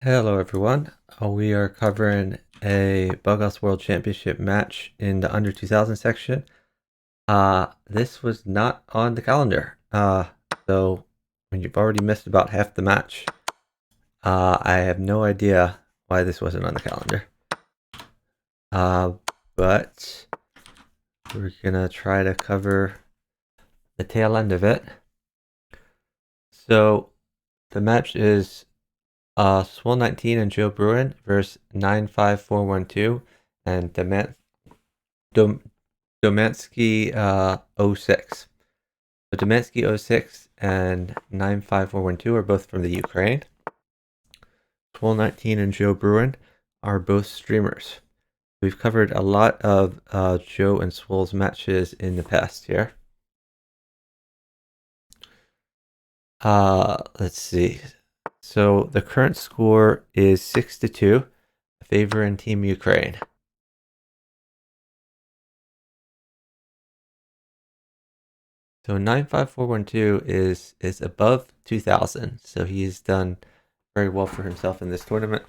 Hello everyone, we are covering a BWC World Championship match in the under 2000 section. This was not on the calendar, so when you've already missed about half the match, I have no idea why this wasn't on the calendar. But we're gonna try to cover the tail end of it. So the match is swohl19 and JoeBruin versus 95412 and Domansky 06. So Domansky 06 and 95412 are both from the Ukraine. swohl19 and JoeBruin are both streamers. We've covered a lot of Joe and swohl's matches in the past here. Let's see. So the current score is 6-2, favoring Team Ukraine. So 95412 is above 2000, so he's done very well for himself in this tournament.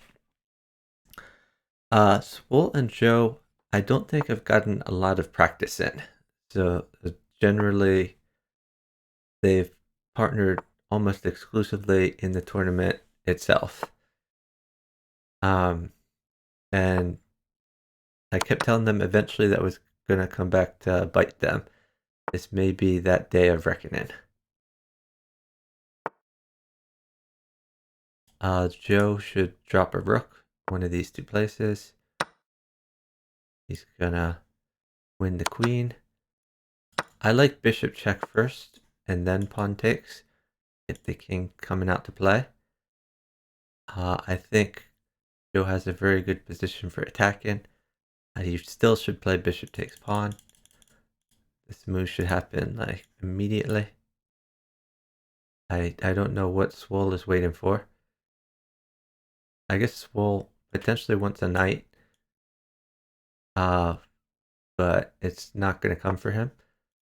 Swohl and Joe, I don't think have gotten a lot of practice in. So generally, they've partnered almost exclusively in the tournament itself. And I kept telling them eventually that was going to come back to bite them. This may be that day of reckoning. Joe should drop a rook, one of these two places. He's gonna win the queen. I like bishop check first, and then pawn takes. Get the king coming out to play. I think Joe has a very good position for attacking. You still should play bishop takes pawn. This move should happen like immediately. I don't know what swohl is waiting for. I guess swohl potentially wants a knight. But it's not going to come for him.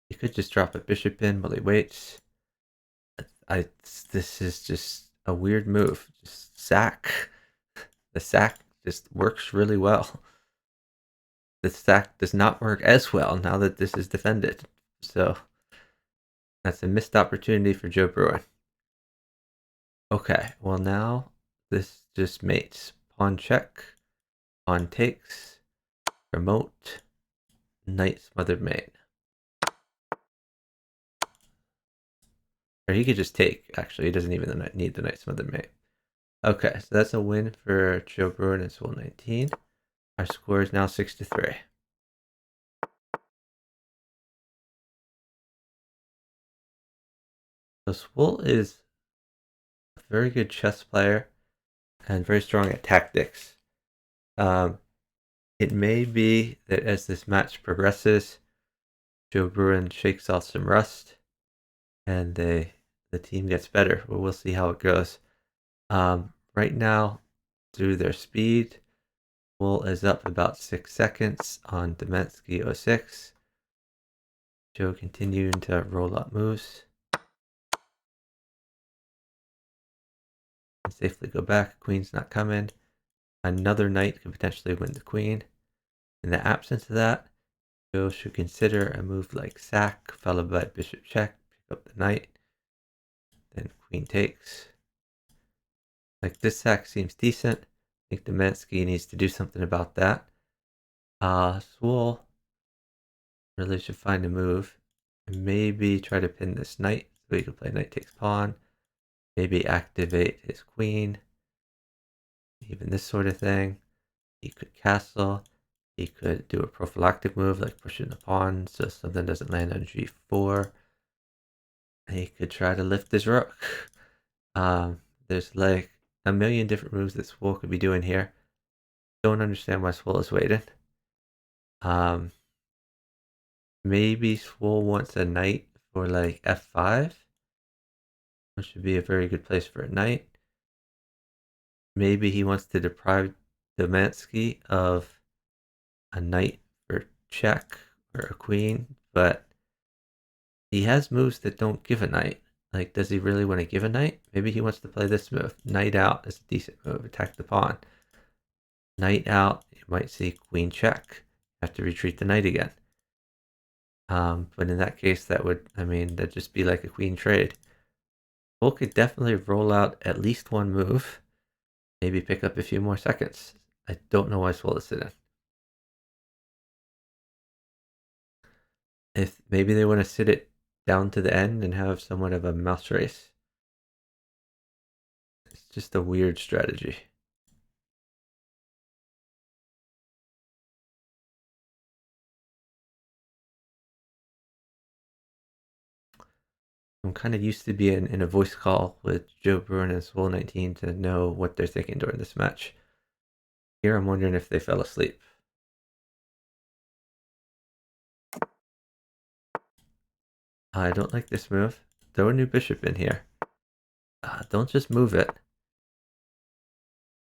He could just drop a bishop in while he waits. This is just a weird move. Just sack. The sack just works really well. The sack does not work as well now that this is defended. So that's a missed opportunity for JoeBruin. Okay, well now this just mates. Pawn check, pawn takes, remote, knight smothered mate. Or he could just take, actually. He doesn't even need the knight smothered mate. Okay, so that's a win for JoeBruin and swohl19. Our score is now 6-3. So swohl is a very good chess player and very strong at tactics. It may be that as this match progresses, JoeBruin shakes off some rust and the team gets better, but we'll see how it goes. Right now, through their speed, swohl is up about 6 seconds on Domansky 06. Joe continuing to roll up moves. And safely go back. Queen's not coming. Another knight could potentially win the queen. In the absence of that, Joe should consider a move like sack, followed by bishop check, pick up the knight, then queen takes. Like this sack seems decent. I think Domansky needs to do something about that. swohl really should find a move and maybe try to pin this knight so he can play knight takes pawn. Maybe activate his queen. Even this sort of thing. He could castle. He could do a prophylactic move like pushing the pawn so something doesn't land on g4. He could try to lift his rook. There's like a million different moves that swohl could be doing here. Don't understand why swohl is waiting. Maybe swohl wants a knight for like f5, which would be a very good place for a knight. Maybe he wants to deprive Domansky of a knight for check or a queen, but he has moves that don't give a knight. Like, does he really want to give a knight? Maybe he wants to play this move. Knight out is a decent move. Attack the pawn. Knight out, you might see queen check. Have to retreat the knight again. But in that case, that'd just be like a queen trade. swohl could definitely roll out at least one move. Maybe pick up a few more seconds. I don't know why swohl is sitting. If maybe they want to sit it down to the end and have somewhat of a mouse race. It's just a weird strategy. I'm kind of used to being in a voice call with JoeBruin and swohl19 to know what they're thinking during this match. Here I'm wondering if they fell asleep. I don't like this move. Throw a new bishop in here. Don't just move it.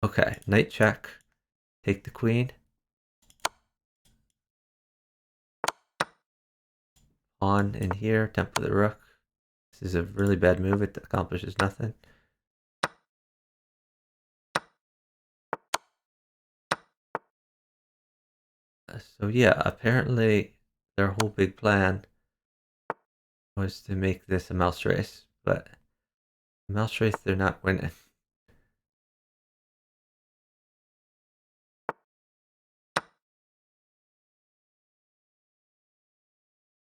Okay, knight check. Take the queen. Pawn in here, temple the rook. This is a really bad move. It accomplishes nothing. So yeah, apparently their whole big plan was to make this a mouse race, but mouse race they're not winning.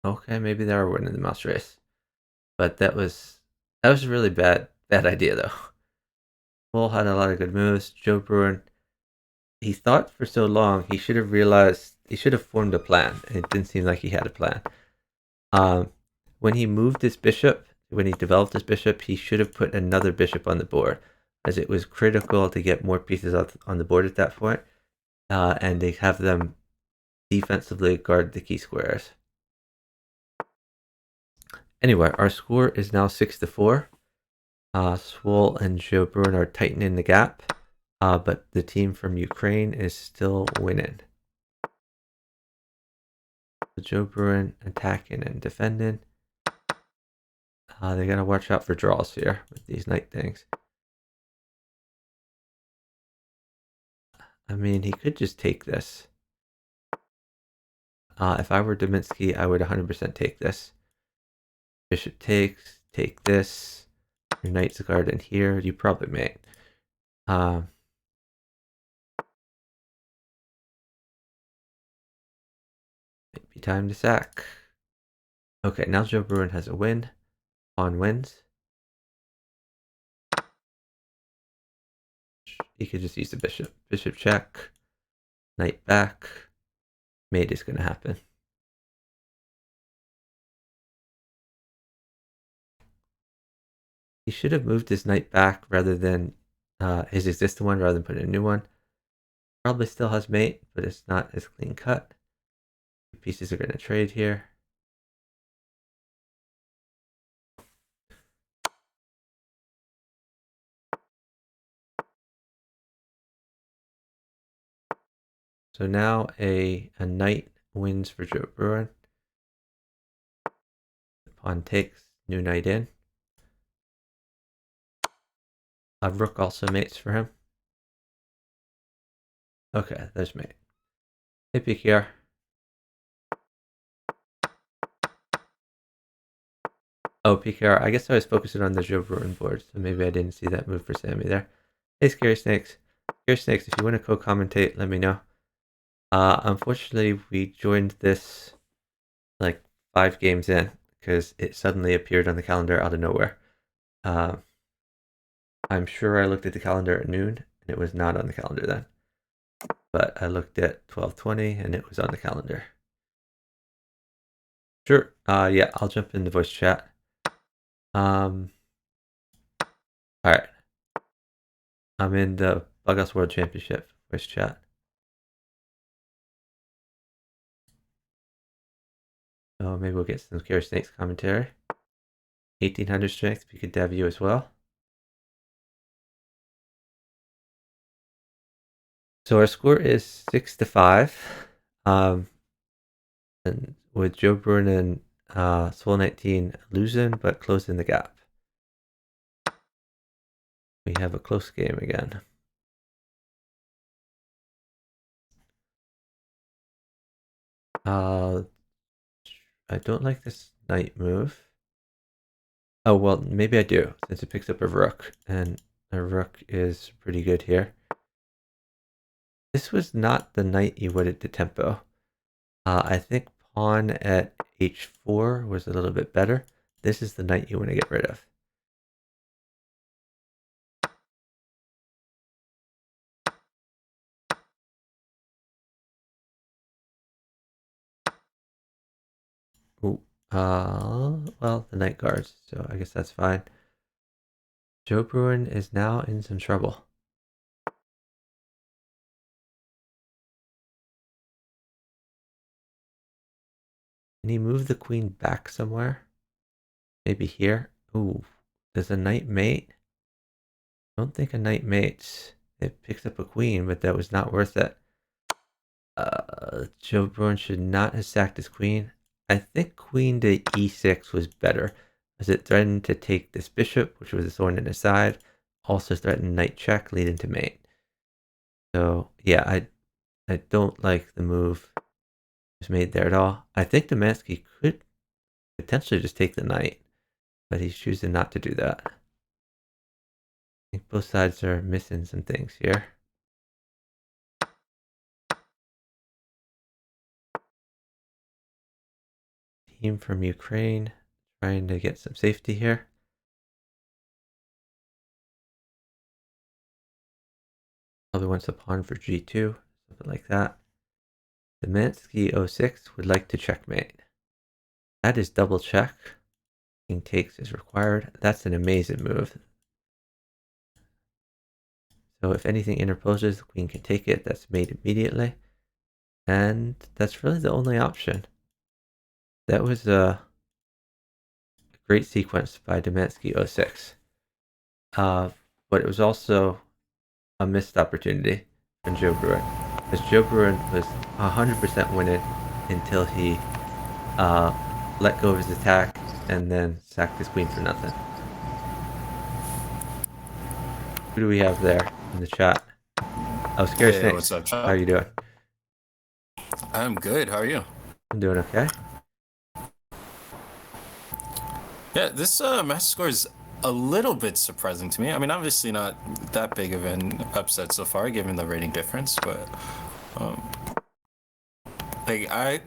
Okay, maybe they are winning the mouse race, but that was a really bad idea though. swohl had a lot of good moves. JoeBruin, he thought for so long he should have realized he should have formed a plan, and it didn't seem like he had a plan. When he moved his bishop, when he developed his bishop, he should have put another bishop on the board, as it was critical to get more pieces on the board at that point, and they have them defensively guard the key squares. Anyway, our score is now 6-4. swohl and JoeBruin are tightening the gap, but the team from Ukraine is still winning. JoeBruin attacking and defending. They gotta watch out for draws here with these knight things. I mean, he could just take this. If I were Dominsky, I would 100% take this. Bishop takes, take this. Your knight's guard in here. You probably may. Maybe time to sack. Okay, now JoeBruin has a win. Pawn wins. He could just use the bishop. Bishop check. Knight back. Mate is going to happen. He should have moved his knight back rather than his existing one, rather than putting a new one. Probably still has mate, but it's not as clean cut. Pieces are going to trade here. So now a knight wins for JoeBruin. Pawn takes, new knight in. A rook also mates for him. Okay, there's mate. Hey, PKR. Oh, PKR. I guess I was focusing on the JoeBruin board, so maybe I didn't see that move for Sammy there. Hey, Scary Snakes. Scary Snakes, if you want to co-commentate, let me know. Unfortunately, we joined this like 5 games in because it suddenly appeared on the calendar out of nowhere. I'm sure I looked at the calendar at noon and it was not on the calendar then. But I looked at 12:20 and it was on the calendar. Sure. Yeah, I'll jump in the voice chat. All right. I'm in the Bughouse World Championship voice chat. So maybe we'll get some Scary Snakes commentary. 1800 strength, we could dev you as well. So our score is 6-5. And with JoeBruin and swohl19 losing, but closing the gap. we have a close game again. I don't like this knight move. Oh, well, maybe I do, since it picks up a rook, and a rook is pretty good here. This was not the knight you would at the tempo. I think pawn at h4 was a little bit better. This is the knight you want to get rid of. Ooh, well, the knight guards, so I guess that's fine. JoeBruin is now in some trouble. Can he move the queen back somewhere? Maybe here? Ooh, does a knight mate? I don't think a knight mates. It picks up a queen, but that was not worth it. JoeBruin should not have sacked his queen. I think queen to e6 was better, as it threatened to take this bishop, which was a thorn in his side. Also threatened knight check, lead into mate. So yeah, I don't like the move was made there at all. I think Domansky could potentially just take the knight, but he's choosing not to do that. I think both sides are missing some things here. Team from Ukraine trying to get some safety here. Probably wants a pawn for g2, something like that. Domansky 06 would like to checkmate. That is double check. King takes is required. That's an amazing move. So if anything interposes, the queen can take it. That's made immediately. And that's really the only option. That was a great sequence by Domansky 06. But it was also a missed opportunity from JoeBruin. Because JoeBruin was 100% winning until he let go of his attack and then sacked his queen for nothing. Who do we have there in the chat? Oh, Scary Snakes. What's up, chat? How are you doing? I'm good. How are you? I'm doing okay. Yeah, this match score is a little bit surprising to me. I mean, obviously not that big of an upset so far, given the rating difference, but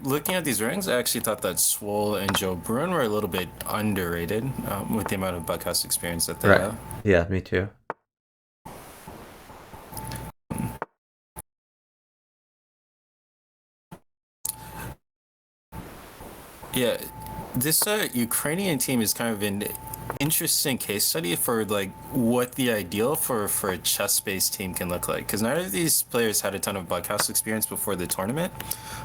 looking at these ratings, I actually thought that swohl and JoeBruin were a little bit underrated with the amount of Buckhouse experience that they have. Yeah, me too. Yeah, this Ukrainian team is kind of an interesting case study for like what the ideal for a chess-based team can look like. Because neither of these players had a ton of Buckhouse experience before the tournament,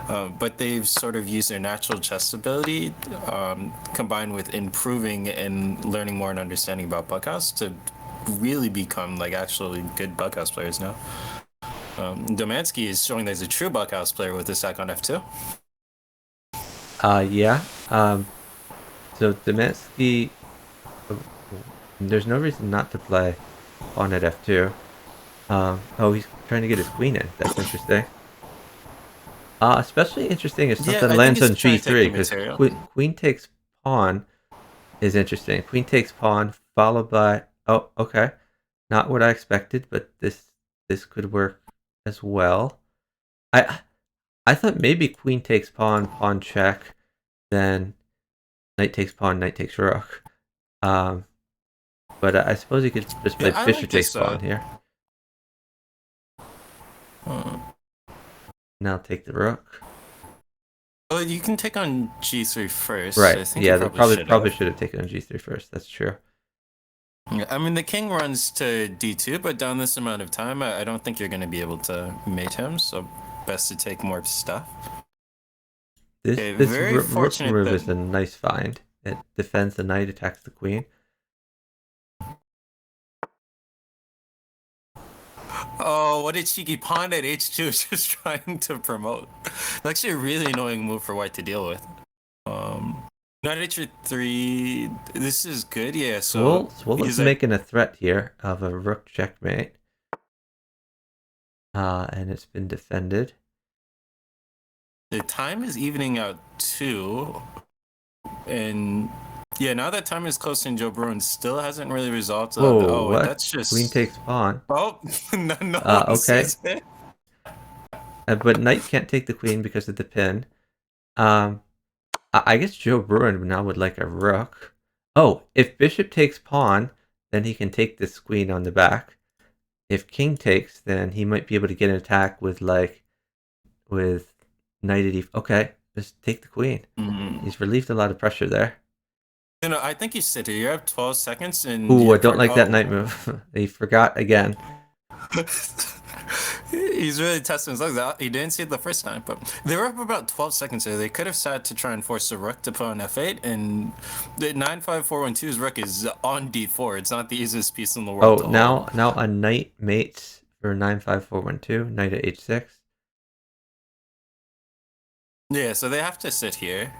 but they've sort of used their natural chess ability combined with improving and learning more and understanding about Buckhouse to really become like actually good Buckhouse players now. Domansky is showing that he's a true Buckhouse player with this sack on f2. Yeah. So Domansky, there's no reason not to play pawn at f2. Oh, he's trying to get his queen in. That's interesting. Especially interesting if something lands on g3, because queen takes pawn is interesting. Queen takes pawn, followed by... Oh, okay. Not what I expected, but this could work as well. I thought maybe queen takes pawn, pawn check, then knight takes pawn, knight takes rook. But I suppose you could just play bishop takes pawn here. Now take the rook. Oh, you can take on g3 first. Right. I think yeah, they probably should have taken on g3 first. That's true. I mean, the king runs to d2, but down this amount of time, I don't think you're going to be able to mate him. So best to take more stuff. This rook move is a nice find. It defends the knight, attacks the queen. Oh, what a cheeky pawn at h2 just trying to promote. It's actually a really annoying move for white to deal with. Knight h3. This is good. Yeah. So Swohl is he's like, making a threat here of a rook checkmate. And it's been defended. the time is evening out too, and yeah, now that time is close, and JoeBruin still hasn't really resolved. Whoa, Oh, what? that's just Queen takes pawn. Oh, no one Okay. says it. But knight can't take the queen because of the pin. I guess JoeBruin now would like a rook. Oh, if bishop takes pawn, then he can take this queen on the back. If king takes, then he might be able to get an attack with knight at e. Okay, just take the queen. He's relieved a lot of pressure there. I think you sit here. You have 12 seconds, and Ooh, I don't like that knight move. He forgot again. He's really testing his legs out. He didn't see it the first time, but they were up about 12 seconds there. They could have sat to try and force the rook to put on f8, and the 9-5-4-1-2's rook is on d4. It's not the easiest piece in the world. Oh, now a knight mates for 9-5-4-1-2, knight at h6. Yeah, so they have to sit here.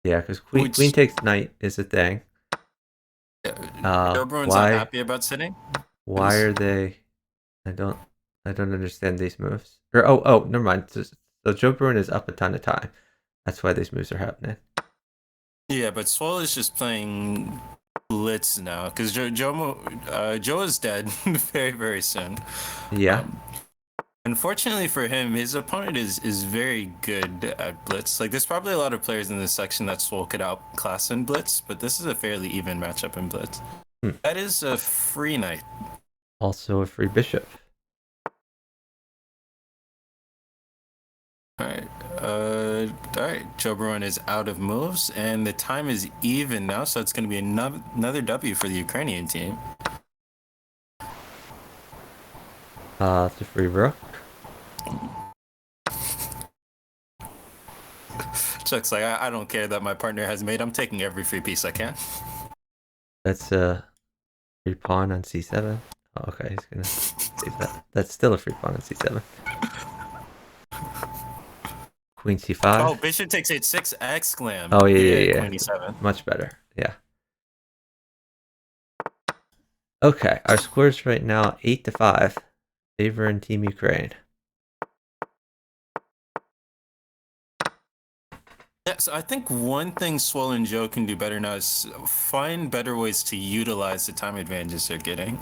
Yeah, because queen takes knight is a thing. JoeBruin's not happy about sitting. Why are they? I don't understand these moves. Or never mind. So JoeBruin is up a ton of time. That's why these moves are happening. Yeah, but swohl is just playing blitz now because Joe is dead very, very soon. Yeah. Unfortunately for him, his opponent is very good at blitz. Like, there's probably a lot of players in this section that swohl could outclass in blitz, but this is a fairly even matchup in blitz. That is a free knight. Also a free bishop. Alright, JoeBruin is out of moves, and the time is even now, so it's going to be another W for the Ukrainian team. It's a free rook. Chuck's like, I don't care that my partner has mate. I'm taking every free piece I can. That's a free pawn on c7. Oh, okay, he's gonna save that. That's still a free pawn on c7. Queen c5. Oh, bishop takes h6, exclam. Oh, yeah. Queen e7. Much better, yeah. Okay, our scores right now 8-5, favoring Team Ukraine. Yeah, so I think one thing swohl and Joe can do better now is find better ways to utilize the time advantages they're getting.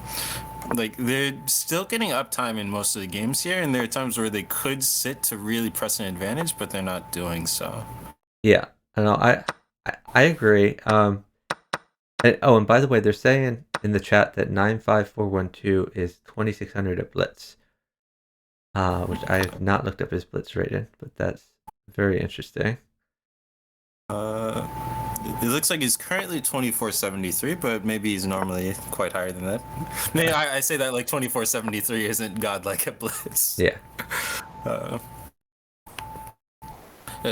Like, they're still getting uptime in most of the games here, and there are times where they could sit to really press an advantage, but they're not doing so. Yeah, I know. I agree. And by the way, they're saying in the chat that 95412 is 2600 at blitz, which I have not looked up his blitz rating, but that's very interesting. It looks like he's currently 2473, but maybe he's normally quite higher than that. Maybe I say that like 2473 isn't godlike at blitz. Yeah. Yeah,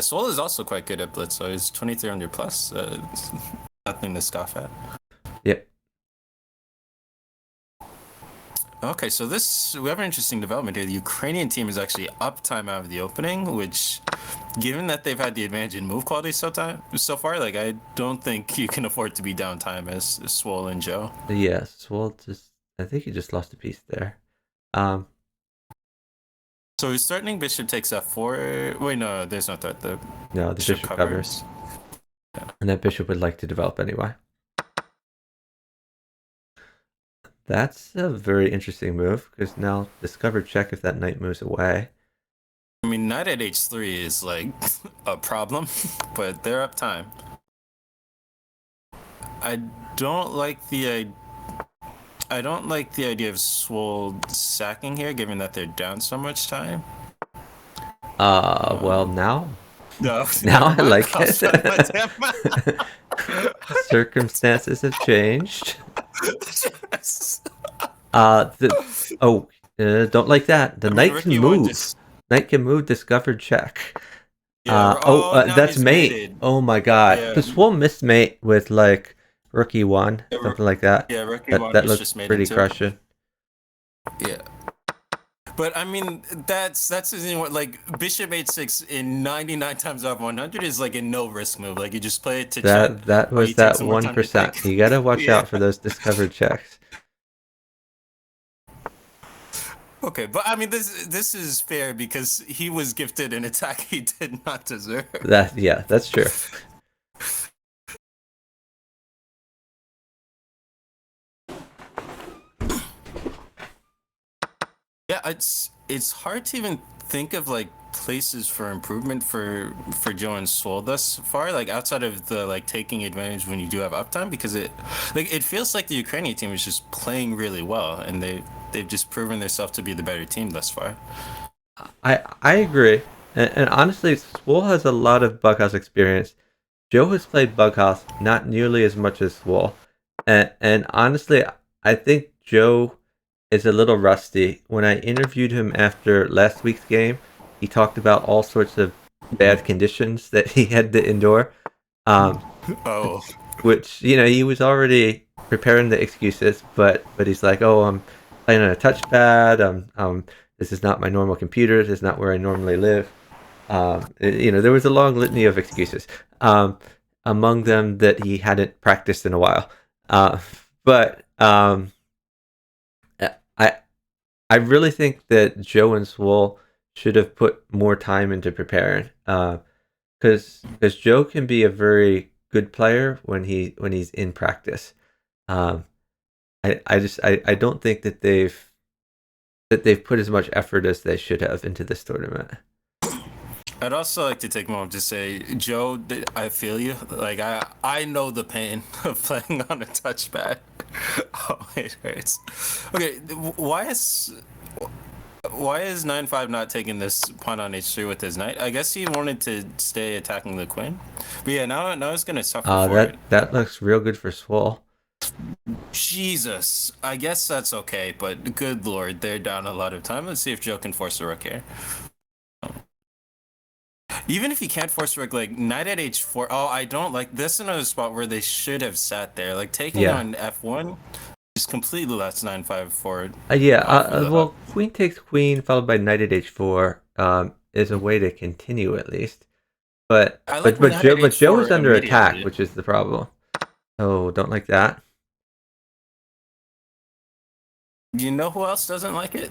swohl is also quite good at blitz, so he's 2300 plus. Nothing to scoff at. Yep. Okay, so we have an interesting development here. The Ukrainian team is actually uptime out of the opening, which, given that they've had the advantage in move quality so far, like, I don't think you can afford to be downtime as swohl and Joe. Yeah, swohl I think he just lost a piece there. So he's threatening bishop takes f4. Wait, no, there's no threat. The bishop covers. Yeah. And that bishop would like to develop anyway. That's a very interesting move, because now discover check if that knight moves away. I mean, knight at h3 is like a problem, but they're up time. I don't like the idea of swohl sacking here, given that they're down so much time. Well, now No, I like it. Circumstances have changed. Don't like that. The knight can move. Knight can move. Discovered check. Yeah, that's mate. Mated. Oh my god. Yeah. The swohl missed mate with like rook e1, something like that. Yeah, rook e1 that looks pretty crushing. Yeah. But I mean, that's what like bishop h6 in 99 times out of 100 is like a no risk move. Like you just play it to check, That or was you take that some more time to think. 1%. You gotta watch Yeah. out for those discovered checks. Okay, but I mean, this is fair because he was gifted an attack he did not deserve. Yeah, that's true. Yeah, it's hard to even think of like places for improvement for Joe and Swole thus far, like outside of the like taking advantage when you do have uptime, because it feels like the Ukrainian team is just playing really well, and they've just proven themselves to be the better team thus far. I agree. And honestly, Swohl has a lot of Bughouse experience. Joe has played Bughouse not nearly as much as Swohl. And honestly, I think Joe is a little rusty. When I interviewed him after last week's game, he talked about all sorts of bad conditions that he had to endure. Um, Oh, which, he was already preparing the excuses, but he's like, oh, I'm playing on a touchpad. This is not my normal computer. This is not where I normally live. There was a long litany of excuses. Among them that he hadn't practiced in a while. But I I really think that Joe and Swohl should have put more time into preparing. Because Joe can be a very good player when he's in practice. Um, I don't think that they've put as much effort as they should have into this tournament. I'd also like to take a moment to say, Joe, I feel you. Like I know the pain of playing on a touchpad. Oh, it hurts. Okay, why is 9-5 not taking this pawn on h3 with his knight? I guess he wanted to stay attacking the queen. But yeah, now he's gonna suffer for it. That looks real good for Swohl. Jesus, I guess that's okay, but good lord, they're down a lot of time. Let's see if Joe can force a rook here. Even if he can't force a rook, like knight at h4. Oh, I don't like this. Another spot where they should have sat there. Like taking Yeah. on f1 just completely lets 9-5 forward Yeah. off of the hook. Well, queen takes queen followed by knight at h4 is a way to continue at least. But I like but but knight at Joe is h4 under attack, immediately. which is the problem. Oh, don't like that. You know who else doesn't like it?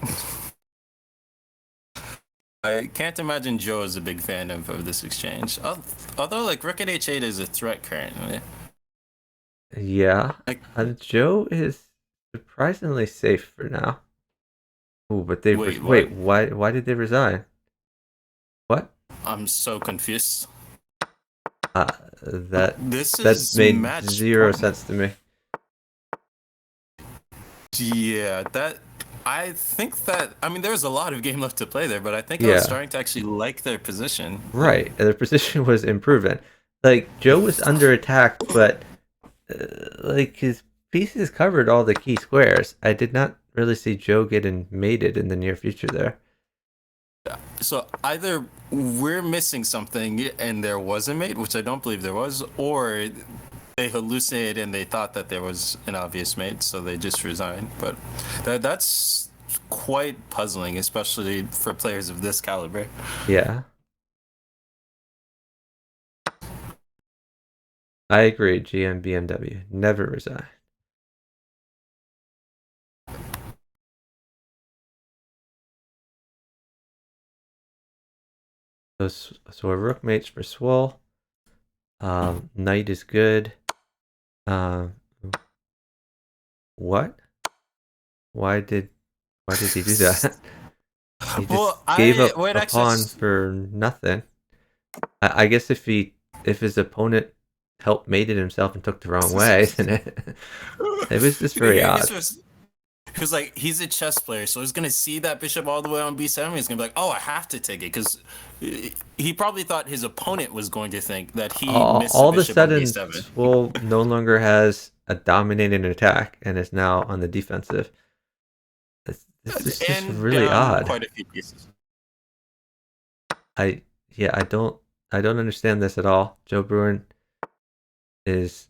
I can't imagine Joe is a big fan of this exchange. Although, like, rook at h8 is a threat currently. Yeah. Like, Joe is surprisingly safe for now. Oh, but wait, what? wait. Why did they resign? What? I'm so confused. Uh, that This that is made match zero point. sense to me. Yeah, I think that I mean there's a lot of game left to play there, but I think I was Yeah. starting to actually like their position. Right. And their position was improving. Like Joe was under attack, but like his pieces covered all the key squares. I did not really see Joe getting mated in the near future there. So either we're missing something and there was a mate, which I don't believe there was, or they hallucinated and they thought that there was an obvious mate, so they just resigned. But that's quite puzzling, especially for players of this caliber. Yeah. I agree. GM BMW never resign. So a rook mates for Swohl. Knight is good. Um, what? Why did he do that? He just Well, gave I up wait a actually. pawn for nothing. I guess if his opponent helped mated himself and took the wrong way, then it was just very I guess odd. it was because like he's a chess player, so he's gonna see that bishop all the way on b7. He's gonna be like, "Oh, I have to take it," because he probably thought his opponent was going to think that he missed the All of a bishop on sudden, b7. Swohl no longer has a dominating attack and is now on the defensive. This is just And really down odd. quite a few pieces. I yeah, I don't understand this at all. JoeBruin is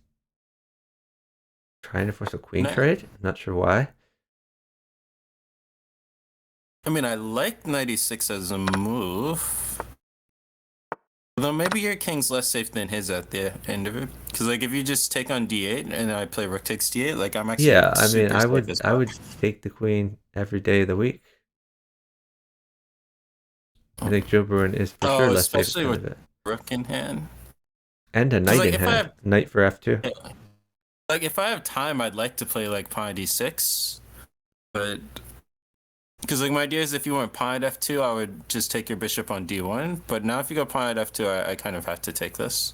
trying to force a queen No, trade. I'm not sure why. I mean, I like 96 as a move. Though maybe your king's less safe than his at the end of it. Because, like, if you just take on d8 and I play rook takes d8, like, I'm actually Yeah, I mean, super safe as I well. would take the queen every day of the week. I think JoeBruin is for sure Oh, less safe at the especially end with of it. rook in hand. And a Because, knight like, in if I hand. have, Knight for f2. like, if I have time, I'd like to play, like, pawn d6. But, because, like, my idea is if you went pawn at f2, I would just take your bishop on d1. But now if you go pawn at f2, I kind of have to take this.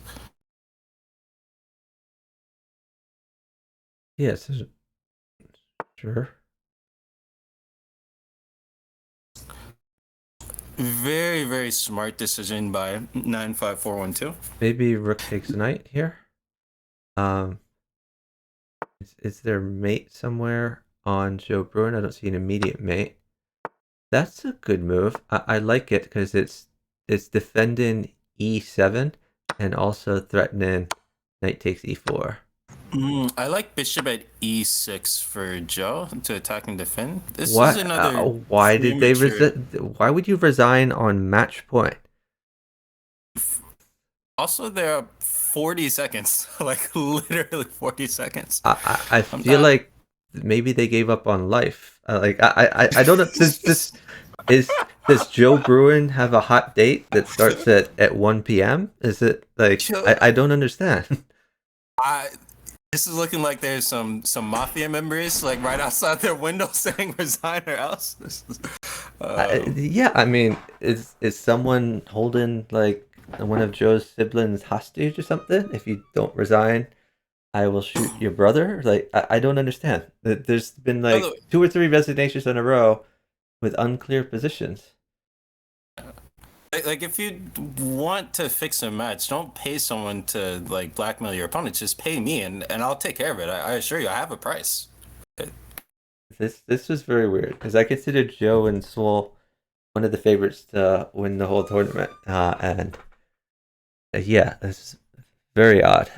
Yes, sure. Very, very smart decision by 95412. Maybe rook takes knight here. Is there mate somewhere on JoeBruin? I don't see an immediate mate. That's a good move. I like it because it's defending e7 and also threatening knight takes e4. I like bishop at e6 for Joe to attack and defend. This is What? another Why did they premature. Why would you resign on match point? Also, there are 40 seconds, like literally 40 seconds. I I'm feel not. like maybe they gave up on life. I don't know. Does JoeBruin have a hot date that starts at 1 p.m.? Is it like I don't understand. I, this is looking like there's some mafia members like right outside their window saying resign or else. Yeah, I mean, is someone holding like one of Joe's siblings hostage or something? If you don't resign, I will shoot your brother. Like I don't understand. There's been By like 2 or 3 resignations in a row with unclear positions. like if you want to fix a match, don't pay someone to like blackmail your opponent. Just pay me and I'll take care of it. I assure you, I have a price. This was very weird because I considered Joe and swohl one of the favorites to win the whole tournament, and yeah, this is very odd.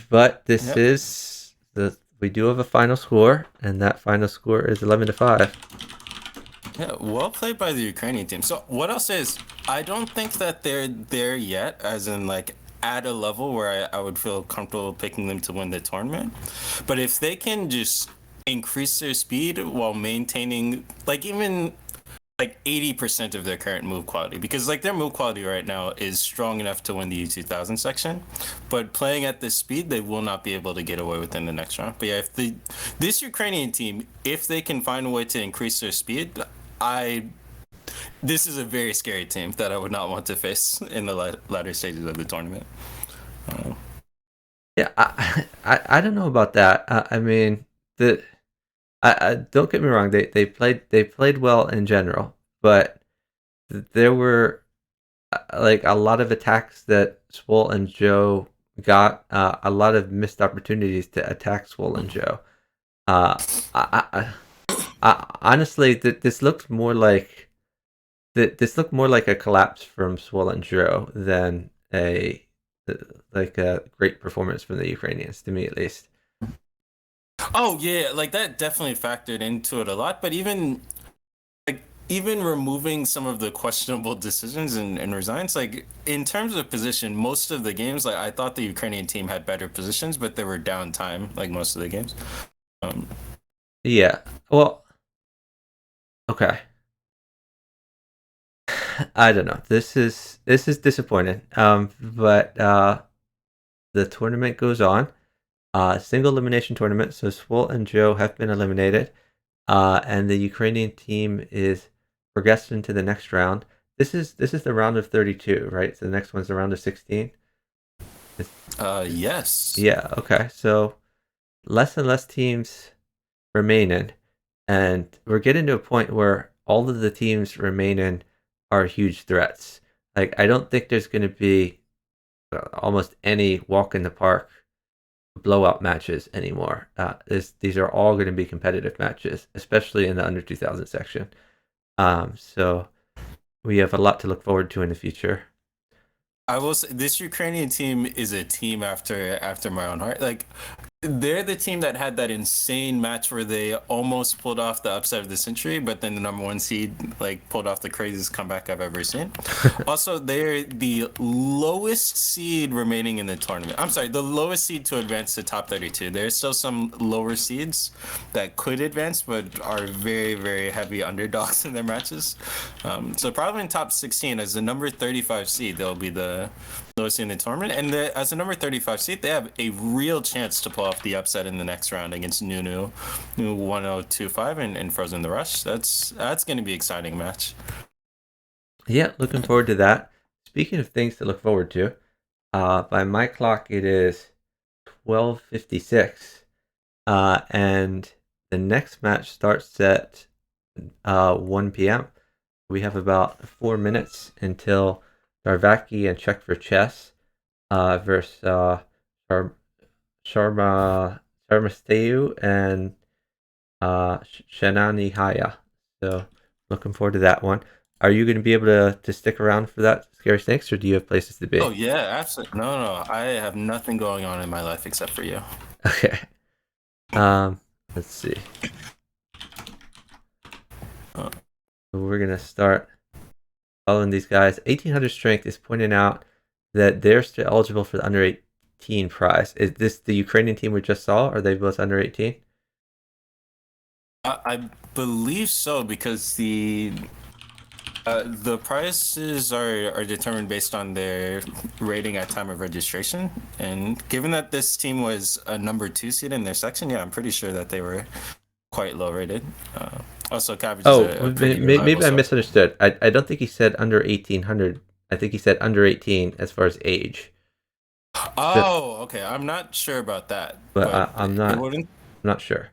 But this Yep. is the we do have a final score, and that final score is 11-5. Yeah, well played by the Ukrainian team. So what I'll say is, I don't think that they're there yet, as in like at a level where I would feel comfortable picking them to win the tournament. But if they can just increase their speed while maintaining like even like 80% of their current move quality, because like their move quality right now is strong enough to win the U2000 section, but playing at this speed, they will not be able to get away within the next round. But yeah, if this Ukrainian team, if they can find a way to increase their speed, I this is a very scary team that I would not want to face in the latter stages of the tournament. Yeah, I don't know about that. I mean, the I don't get me wrong. They played well in general, but there were like a lot of attacks that swohl and Joe got. A lot of missed opportunities to attack swohl and Joe. Uh, honestly, this looked more like this looked more like a collapse from swohl and Joe than a like a great performance from the Ukrainians, to me at least. Oh yeah, like that definitely factored into it a lot. But even removing some of the questionable decisions and resigns, like in terms of position, most of the games, like I thought the Ukrainian team had better positions, but they were downtime like most of the games. Yeah. Well, okay. I don't know. This is disappointing. But the tournament goes on. Single elimination tournament. So swohl and Joe have been eliminated. And the Ukrainian team is progressed into the next round. This is the round of 32, right? So the next one's the round of 16. Yes. Yeah. Okay. So less and less teams remaining, and we're getting to a point where all of the teams remaining are huge threats. Like I don't think there's going to be almost any walk in the park blowout matches anymore. These are all going to be competitive matches, especially in the under 2000 section. So we have a lot to look forward to in the future. I will say this Ukrainian team is a team after my own heart. Like They're the team that had that insane match where they almost pulled off the upset of the century, but then the number one seed like pulled off the craziest comeback I've ever seen. Also, they're the lowest seed remaining in the tournament. I'm sorry, the lowest seed to advance to top 32. There's still some lower seeds that could advance, but are very, very heavy underdogs in their matches. So probably in top 16 as the number 35 seed, they'll be the lowest seed in the tournament. And as a number 35 seed, they have a real chance to pull off the upset in the next round against Nunu 1025 and Frozen the Rush. That's going to be an exciting match. Yeah, looking forward to that. Speaking of things to look forward to, by my clock it is 12:56, and the next match starts at 1 p.m. We have about 4 minutes until Darvaki and Check for Chess versus Sharmasteu and Shanani Haya. So looking forward to that one. Are you going to be able to stick around for that, Scary Snakes, or do you have places to be? Oh yeah, absolutely. No. I have nothing going on in my life except for you. Okay. Let's see. So we're gonna start following these guys. 1800 Strength is pointing out that they're still eligible for the under 18 prize. Is this the Ukrainian team we just saw? Are they both under 18? I believe so because the prices are determined based on their rating at time of registration, and given that this team was a number 2 seed in their section, yeah, I'm pretty sure that they were quite low rated. Also, Cabbage is a pretty maybe I reliable misunderstood. I don't think he said under 1800. I think he said under 18 as far as age. Oh, okay. I'm not sure about that, but I'm not sure.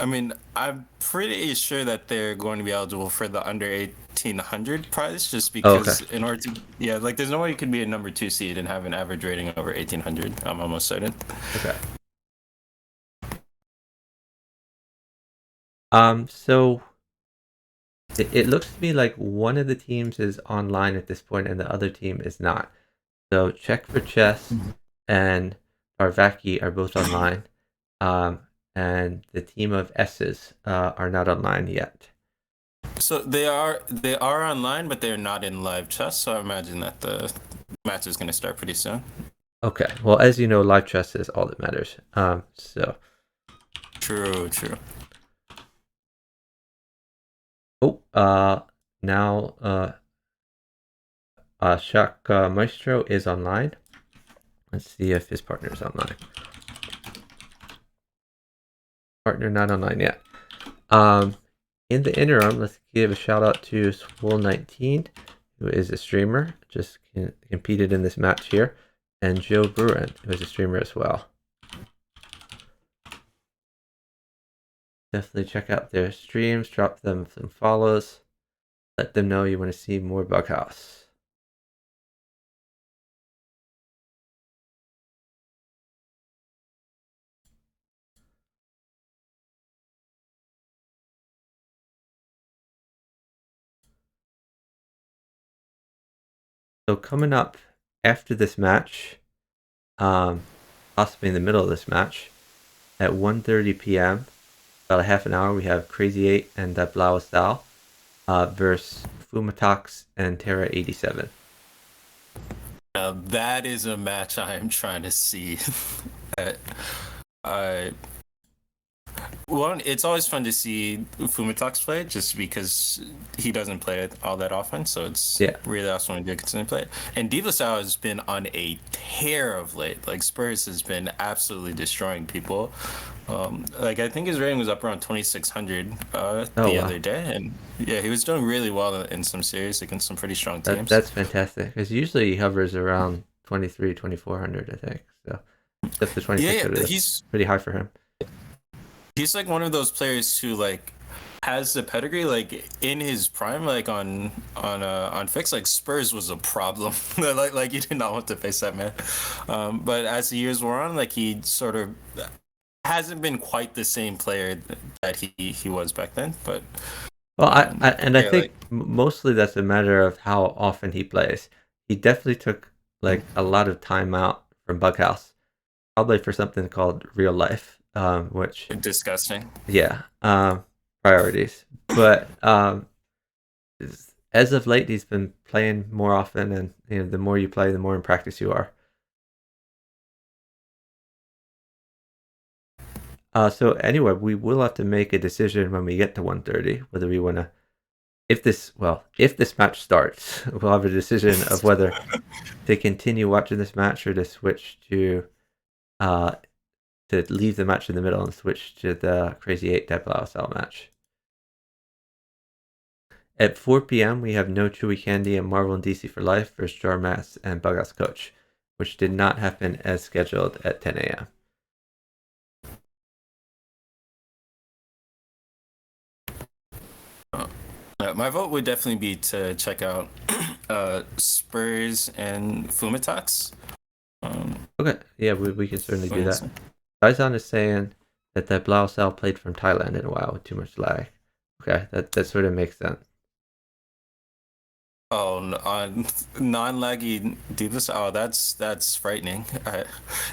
I mean, I'm pretty sure that they're going to be eligible for the under 1800 prize just because in order to, yeah, like there's no way you could be a number 2 seed and have an average rating over 1800. I'm almost certain. Okay. So it looks to me like one of the teams is online at this point and the other team is not. So Check for Chess and Parvaki are both online. And the team of S's are not online yet. So they are online, but they're not in live chess. So I imagine that the match is going to start pretty soon. Okay. Well, as you know, live chess is all that matters. So. True. Oh. Now. Shak Maestro is online. Let's see if his partner is online. Partner not online yet. In the interim, let's give a shout out to swohl19, who is a streamer, just competed in this match here, and JoeBruin, who is a streamer as well. Definitely check out their streams, drop them some follows, let them know you want to see more Bughouse. So coming up after this match, possibly in the middle of this match, at 1:30 p.m., about a half an hour, we have Crazy 8 and Blaue Stahl versus Fumatox and Terra 87. Now that is a match I am trying to see. Well, it's always fun to see Fumatox play just because he doesn't play it all that often, so it's really awesome when you continue to play it. And Divasau has been on a tear of late. Like Spurs has been absolutely destroying people. Like I think his rating was up around 2600 the other day, and yeah, he was doing really well in some series against some pretty strong teams. That's fantastic because usually he hovers around 2400, I think. So except the 2600, he's pretty high for him. He's like one of those players who like has the pedigree. Like in his prime, like on Fix, like Spurs was a problem. like you did not want to face that man. But as the years wore on, like he sort of hasn't been quite the same player that he was back then. But well, I think mostly that's a matter of how often he plays. He definitely took like a lot of time out from Bughouse. probably for something called real life, which Disgusting. yeah, priorities. But as of late, he's been playing more often, and the more you play, the more in practice you are. So anyway, we will have to make a decision when we get to 130 whether we want to. If this match starts, we'll have a decision of whether to continue watching this match or to switch to leave the match in the middle and switch to the Crazy 8 WSL match. At 4 p.m., we have No Chewy Candy and Marvel and DC for Life versus Jar Mass and Bughouse Coach, which did not happen as scheduled at 10 a.m. My vote would definitely be to check out Spurs and Fumitox. Okay, yeah, we can certainly do that. Daizan is saying that WSL played from Thailand in a while with too much lag. Okay, that sort of makes sense. Oh, on non-laggy Divas. Oh, that's frightening.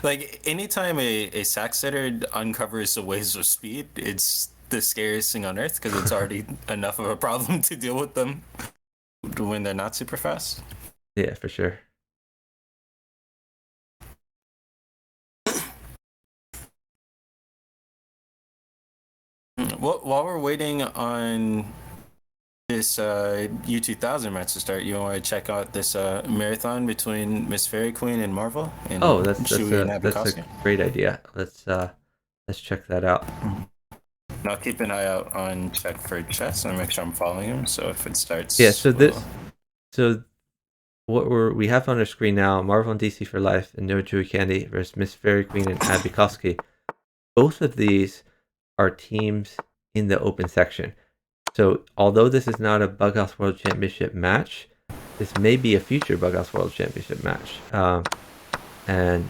Like anytime a sack setter uncovers the waves of speed, it's the scariest thing on earth because it's already enough of a problem to deal with them when they're not super fast. Yeah, for sure. Well, while we're waiting on this U2000 match to start, you want to check out this marathon between Miss Fairy Queen and Marvel? And That's a great idea. Let's check that out. And I'll keep an eye out on check for chess and make sure I'm following him. So if it starts, yeah. So what we have on our screen now: Marvel and DC for Life and No Chewy Candy versus Miss Fairy Queen and Abby Koski. Both of these are teams in the open section. So although this is not a Bughouse World Championship match, this may be a future Bughouse World Championship match. And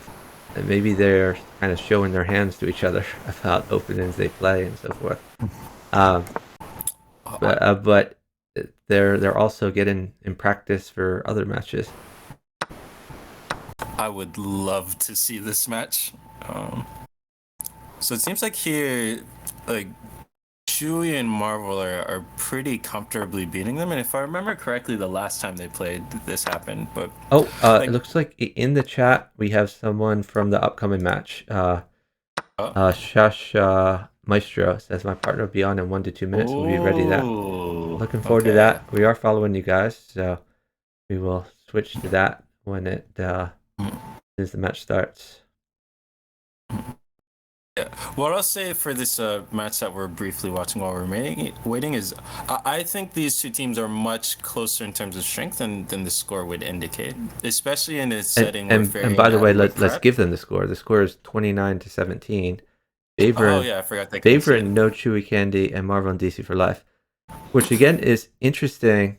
maybe they're kind of showing their hands to each other about openings they play and so forth. But they're also getting in practice for other matches. I would love to see this match. So it seems like here, like Chewy and Marvel are pretty comfortably beating them, and if I remember correctly, the last time they played, this happened. But it looks like in the chat we have someone from the upcoming match. Shash Maestro says my partner will be on in 1 to 2 minutes. We'll be ready that. Looking forward to that. We are following you guys, so we will switch to that when as the match starts. Yeah. What I'll say for this match that we're briefly watching while we're waiting is I think these two teams are much closer in terms of strength than the score would indicate, especially in a setting where and by the way, let's give them the score. The score is 29-17. I forgot that. Favorite No Chewy Candy and Marvel and DC for Life, which again is interesting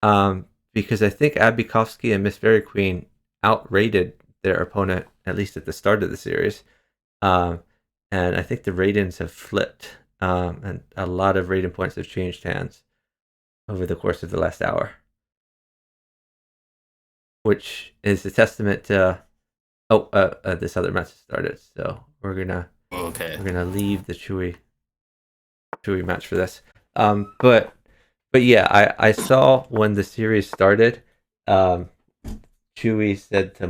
because I think Abby Koski and Miss Fairy Queen outrated their opponent, at least at the start of the series. And I think the ratings have flipped, and a lot of rating points have changed hands over the course of the last hour, which is a testament to this other match started. So we're gonna leave the Chewy match for this. But yeah, I saw when the series started, Chewy said to